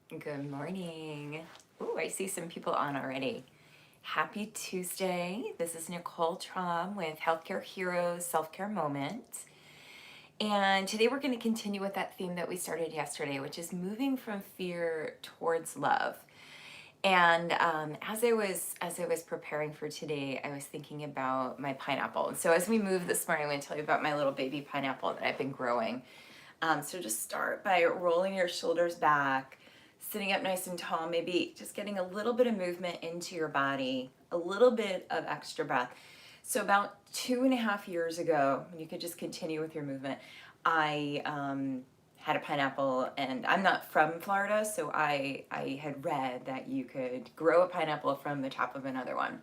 Good morning. Ooh, I see some people on already. Happy Tuesday. This is Nicole Traum with Healthcare Heroes Self Care Moment. And today we're going to continue with that theme that we started yesterday, which is moving from fear towards love. And as I was preparing for today, I was thinking about my pineapple. And so as we move this morning, I'm going to tell you about my little baby pineapple that I've been growing. So just start by rolling your shoulders back, sitting up nice and tall, maybe just getting a little bit of movement into your body, a little bit of extra breath. So about 2.5 years ago, you could just continue with your movement, I had a pineapple, and I'm not from Florida, so I had read that you could grow a pineapple from the top of another one.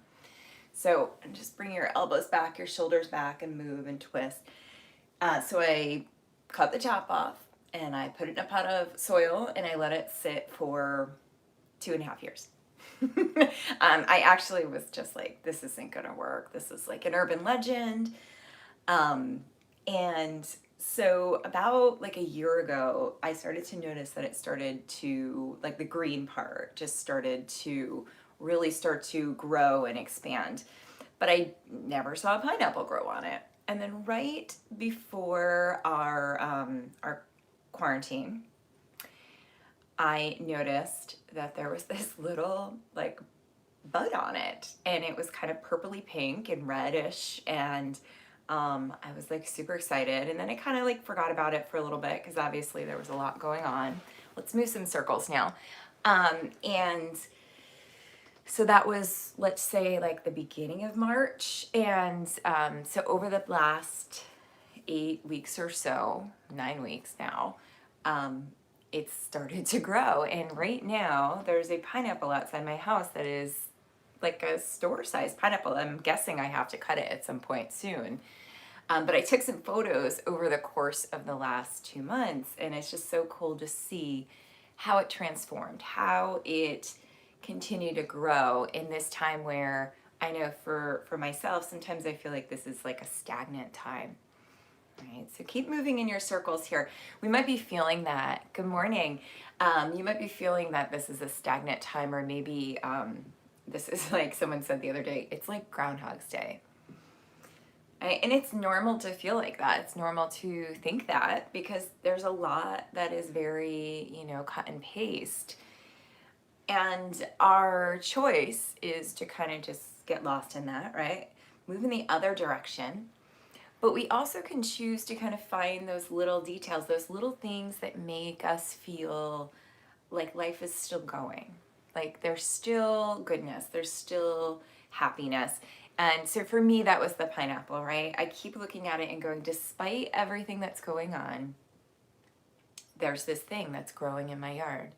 So just bring your elbows back, your shoulders back, and move and twist. So I cut the top off and I put it in a pot of soil and I let it sit for 2.5 years. I actually was just like, this isn't gonna work. This is like an urban legend. And so about like a year ago, I started to notice that it started to, like the green part just started to really start to grow and expand. But I never saw a pineapple grow on it. And then right before our quarantine, I noticed that there was this little like bud on it, and it was kind of purpley pink and reddish, and I was like super excited. And then I kind of like forgot about it for a little bit because obviously there was a lot going on. Let's move some circles now. And so that was, let's say, like the beginning of March. And so over the last 8 weeks or so, 9 weeks now, it's started to grow. And right now, there's a pineapple outside my house that is like a store-sized pineapple. I'm guessing I have to cut it at some point soon. But I took some photos over the course of the last 2 months, and it's just so cool to see how it transformed, how it continued to grow in this time where I know for myself, sometimes I feel like this is like a stagnant time. Right, so keep moving in your circles here. We might be feeling that. Good morning. You might be feeling that this is a stagnant time, or maybe this is like someone said the other day, it's like Groundhog's Day. Right? And it's normal to feel like that. It's normal to think that because there's a lot that is very, cut and paste. And our choice is to kind of just get lost in that, right? Move in the other direction. But we also can choose to kind of find those little details, those little things that make us feel like life is still going. Like there's still goodness, there's still happiness. And so for me, that was the pineapple, right? I keep looking at it and going, despite everything that's going on, there's this thing that's growing in my yard.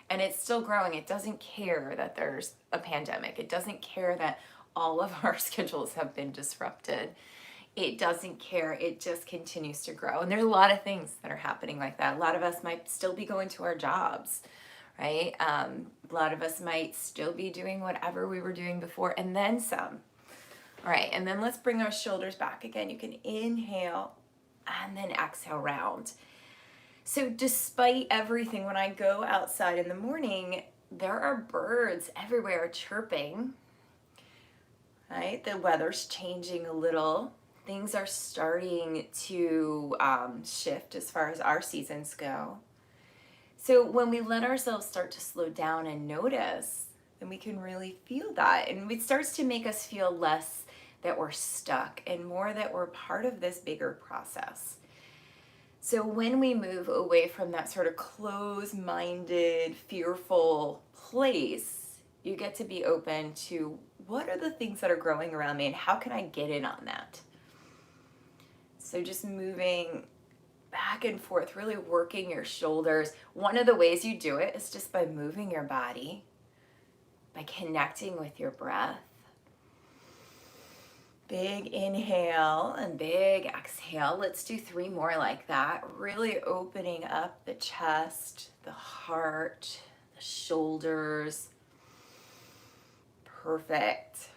And it's still growing. It doesn't care that there's a pandemic. It doesn't care that all of our schedules have been disrupted. It doesn't care. It just continues to grow. And there's a lot of things that are happening like that. A lot of us might still be going to our jobs, right? A lot of us might still be doing whatever we were doing before and then some. All right, and then let's bring our shoulders back again. You can inhale and then exhale round. So despite everything, when I go outside in the morning, there are birds everywhere chirping, right? The weather's changing a little. Things are starting to shift as far as our seasons go. So when we let ourselves start to slow down and notice, then we can really feel that. And it starts to make us feel less that we're stuck and more that we're part of this bigger process. So when we move away from that sort of closed-minded, fearful place, you get to be open to what are the things that are growing around me and how can I get in on that? So just moving back and forth, really working your shoulders. One of the ways you do it is just by moving your body, by connecting with your breath. Big inhale and big exhale. Let's do 3 more like that. Really opening up the chest, the heart, the shoulders. Perfect.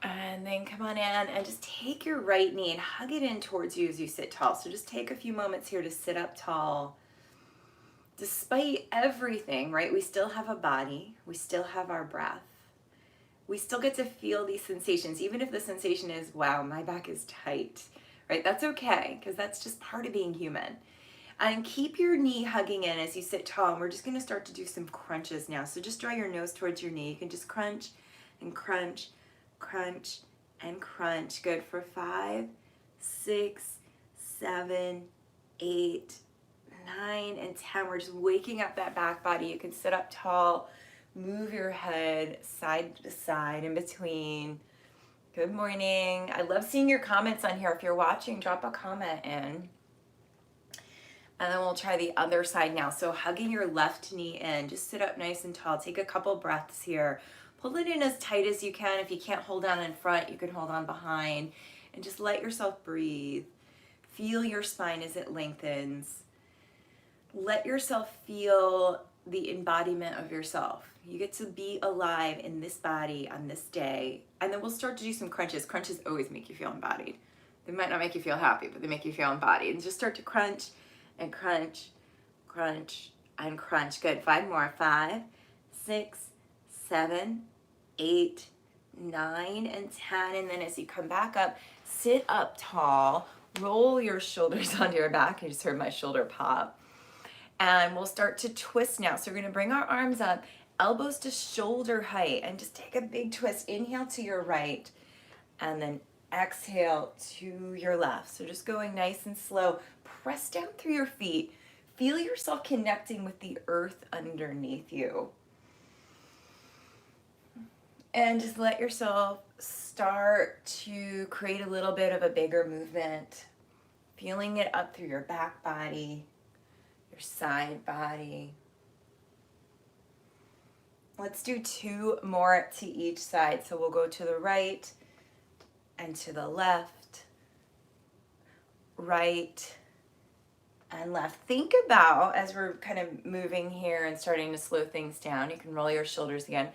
And then come on in and just take your right knee and hug it in towards you as you sit tall. So just take a few moments here to sit up tall. Despite everything, right? We still have a body. We still have our breath. We still get to feel these sensations, even if the sensation is, wow, my back is tight, right? That's okay, because that's just part of being human. And keep your knee hugging in as you sit tall. And we're just gonna start to do some crunches now. So just draw your nose towards your knee. You can just crunch and crunch, crunch and crunch. Good for 5, 6, 7, 8, 9, and 10. We're just waking up that back body. You can sit up tall, move your head side to side in between. Good morning. I love seeing your comments on here. If you're watching, drop a comment in. And then we'll try the other side now. So hugging your left knee in, just sit up nice and tall. Take a couple breaths here. Pull it in as tight as you can. If you can't hold on in front, you can hold on behind. And just let yourself breathe. Feel your spine as it lengthens. Let yourself feel the embodiment of yourself. You get to be alive in this body on this day. And then we'll start to do some crunches. Crunches always make you feel embodied. They might not make you feel happy, but they make you feel embodied. And just start to crunch and crunch, crunch, and crunch. Good. 5 more. 5, 6, 7, 8, 9, and 10. And then as you come back up, sit up tall. Roll your shoulders onto your back. I just heard my shoulder pop. And we'll start to twist now. So we're going to bring our arms up, elbows to shoulder height, and just take a big twist. Inhale to your right, and then exhale to your left. So just going nice and slow. Press down through your feet. Feel yourself connecting with the earth underneath you. And just let yourself start to create a little bit of a bigger movement. Feeling it up through your back body, your side body. Let's do 2 more to each side. So we'll go to the right and to the left, right and left. Think about, as we're kind of moving here and starting to slow things down, you can roll your shoulders again.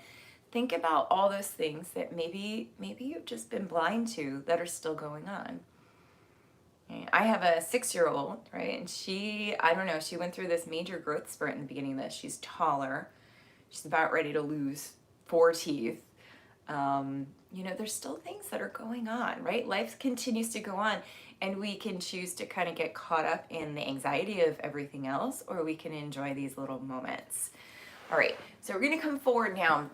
Think about all those things that maybe you've just been blind to that are still going on. I have a 6-year-old, right? And she, I don't know, she went through this major growth spurt in the beginning of this. She's taller. She's about ready to lose 4 teeth. There's still things that are going on, right? Life continues to go on, and we can choose to kind of get caught up in the anxiety of everything else, or we can enjoy these little moments. All right, so we're gonna come forward now,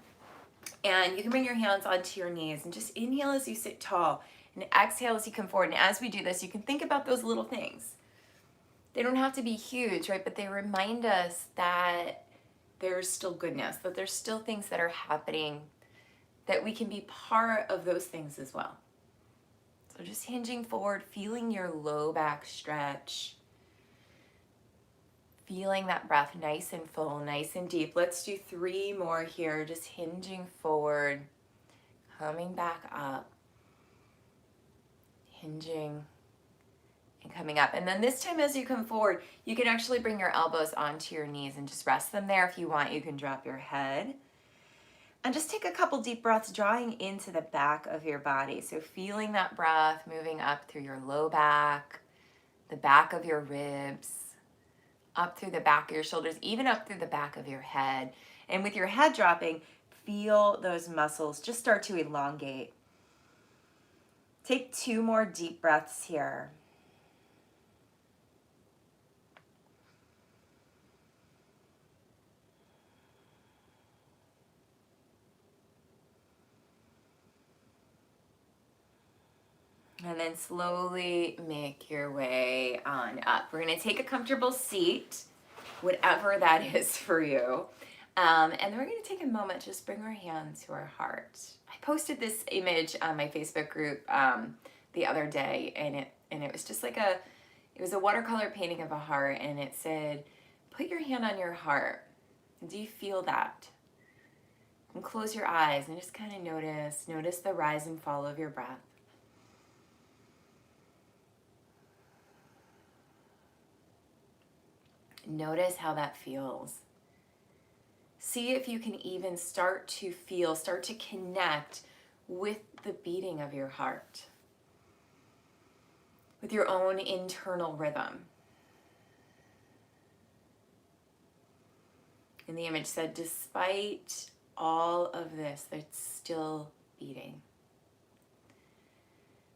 and you can bring your hands onto your knees and just inhale as you sit tall and exhale as you come forward. And as we do this, you can think about those little things. They don't have to be huge, right? But they remind us that there's still goodness, that there's still things that are happening, that we can be part of those things as well. So just hinging forward, feeling your low back stretch, feeling that breath nice and full, nice and deep. Let's do 3 more here, just hinging forward, coming back up, hinging and coming up. And then this time as you come forward, you can actually bring your elbows onto your knees and just rest them there. If you want, you can drop your head. And just take a couple deep breaths, drawing into the back of your body. So feeling that breath moving up through your low back, the back of your ribs, up through the back of your shoulders, even up through the back of your head. And with your head dropping, feel those muscles just start to elongate. Take 2 more deep breaths here. And then slowly make your way on up. We're going to take a comfortable seat, whatever that is for you. And then we're going to take a moment, just bring our hand to our heart. I posted this image on my Facebook group the other day, and it was just like it was a watercolor painting of a heart, and it said, put your hand on your heart. Do you feel that? And close your eyes and just kind of notice the rise and fall of your breath. Notice how that feels. See if you can even start to connect with the beating of your heart, with your own internal rhythm. And the image said, despite all of this, it's still beating.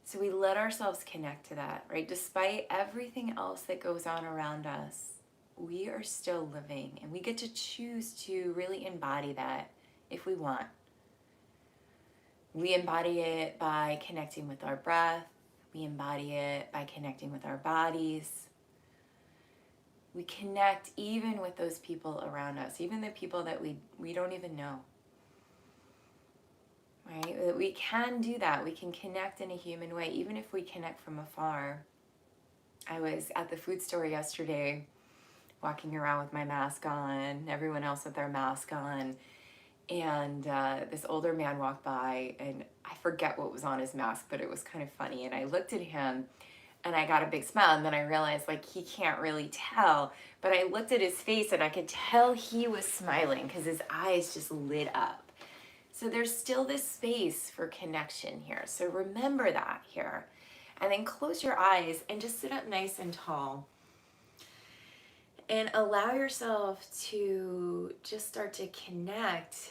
So we let ourselves connect to that, right? Despite everything else that goes on around us, we are still living, and we get to choose to really embody that if we want. We embody it by connecting with our breath. We embody it by connecting with our bodies. We connect even with those people around us, even the people that we don't even know. Right? We can do that. We can connect in a human way, even if we connect from afar. I was at the food store yesterday, walking around with my mask on, everyone else with their mask on, and this older man walked by, and I forget what was on his mask, but it was kind of funny. And I looked at him, and I got a big smile, and then I realized, like, he can't really tell, but I looked at his face, and I could tell he was smiling because his eyes just lit up. So there's still this space for connection here. So remember that here. And then close your eyes and just sit up nice and tall. And allow yourself to just start to connect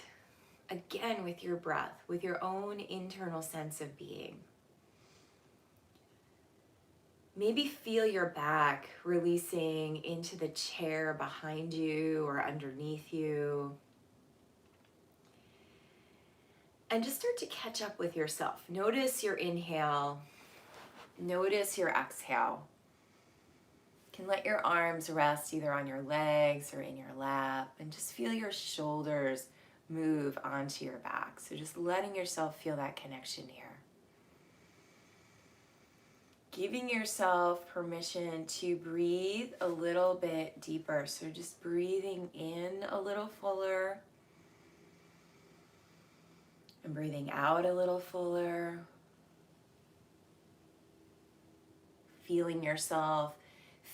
again with your breath, with your own internal sense of being. Maybe feel your back releasing into the chair behind you or underneath you. And just start to catch up with yourself. Notice your inhale. Notice your exhale. You can let your arms rest either on your legs or in your lap, and just feel your shoulders move onto your back. So just letting yourself feel that connection here. Giving yourself permission to breathe a little bit deeper. So just breathing in a little fuller and breathing out a little fuller. Feeling yourself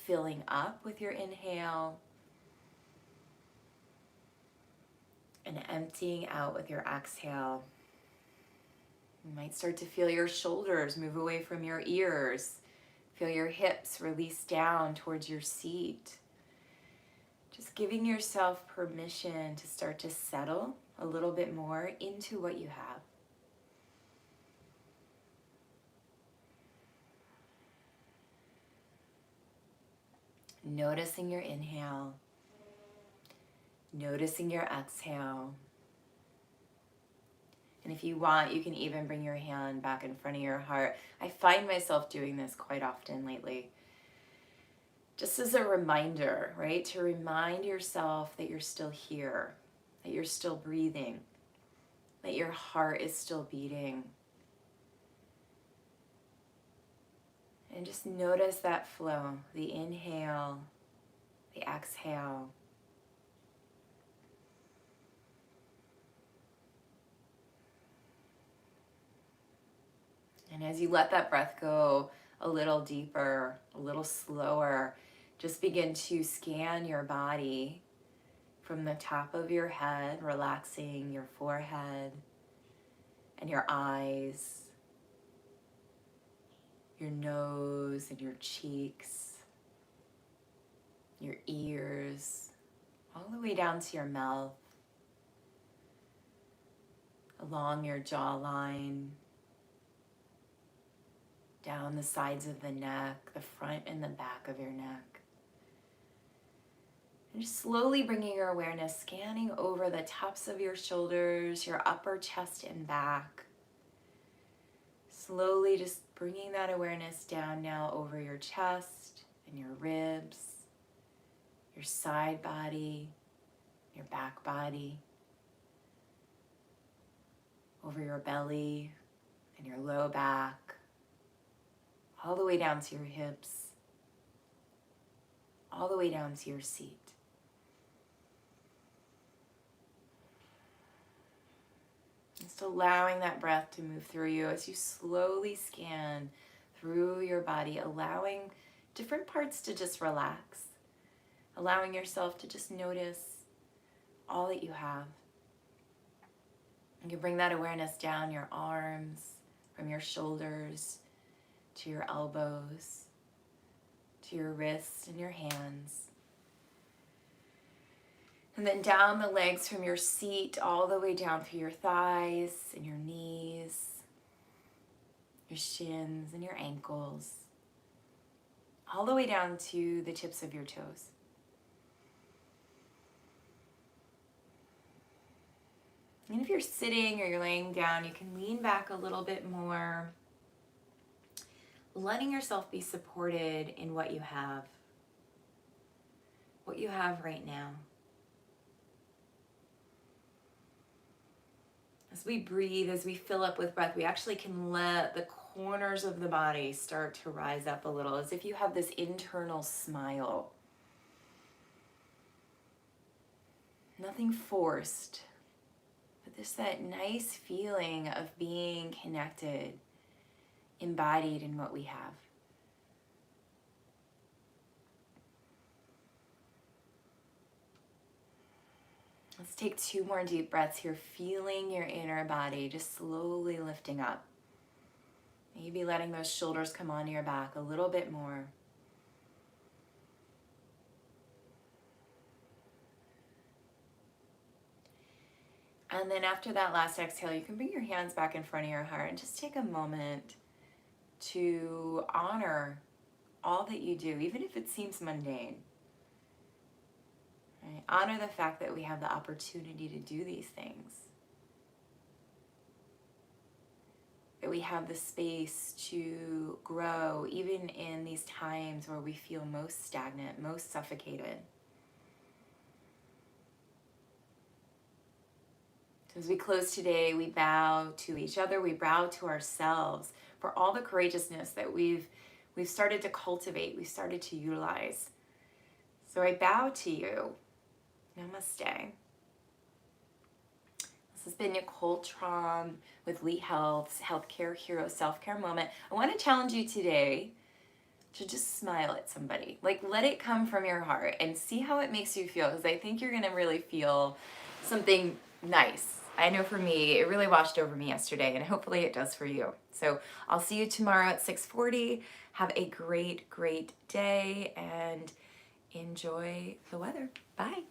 filling up with your inhale and emptying out with your exhale. You might start to feel your shoulders move away from your ears. Feel your hips release down towards your seat. Just giving yourself permission to start to settle a little bit more into what you have. Noticing your inhale, noticing your exhale. And if you want, you can even bring your hand back in front of your heart. I find myself doing this quite often lately. Just as a reminder, right? To remind yourself that you're still here, that you're still breathing, that your heart is still beating. And just notice that flow, the inhale, the exhale. And as you let that breath go a little deeper, a little slower, just begin to scan your body from the top of your head, relaxing your forehead and your eyes, your nose and your cheeks, your ears, all the way down to your mouth, along your jawline, down the sides of the neck, the front and the back of your neck. And just slowly bringing your awareness, scanning over the tops of your shoulders, your upper chest and back. Slowly just bringing that awareness down now over your chest and your ribs, your side body, your back body, over your belly and your low back, all the way down to your hips, all the way down to your seat. Just allowing that breath to move through you as you slowly scan through your body, allowing different parts to just relax, allowing yourself to just notice all that you have. You can bring that awareness down your arms, from your shoulders to your elbows, to your wrists and your hands. And then down the legs from your seat all the way down through your thighs and your knees, your shins and your ankles, all the way down to the tips of your toes. And if you're sitting or you're laying down, you can lean back a little bit more, letting yourself be supported in what you have right now. As we breathe, as we fill up with breath, we actually can let the corners of the body start to rise up a little, as if you have this internal smile. Nothing forced, but that nice feeling of being connected, embodied in what we have. Let's take 2 more deep breaths here, feeling your inner body just slowly lifting up. Maybe letting those shoulders come onto your back a little bit more. And then after that last exhale, you can bring your hands back in front of your heart and just take a moment to honor all that you do, even if it seems mundane. Right? Honor the fact that we have the opportunity to do these things. That we have the space to grow, even in these times where we feel most stagnant, most suffocated. So as we close today, we bow to each other, we bow to ourselves for all the courageousness that we've started to cultivate, we've started to utilize. So I bow to you. Namaste. This has been Nicole Traum with Lee Health's Healthcare Hero Self-Care Moment. I want to challenge you today to just smile at somebody. Like, let it come from your heart and see how it makes you feel, because I think you're going to really feel something nice. I know for me, it really washed over me yesterday, and hopefully it does for you. So I'll see you tomorrow at 6:40. Have a great, great day and enjoy the weather. Bye.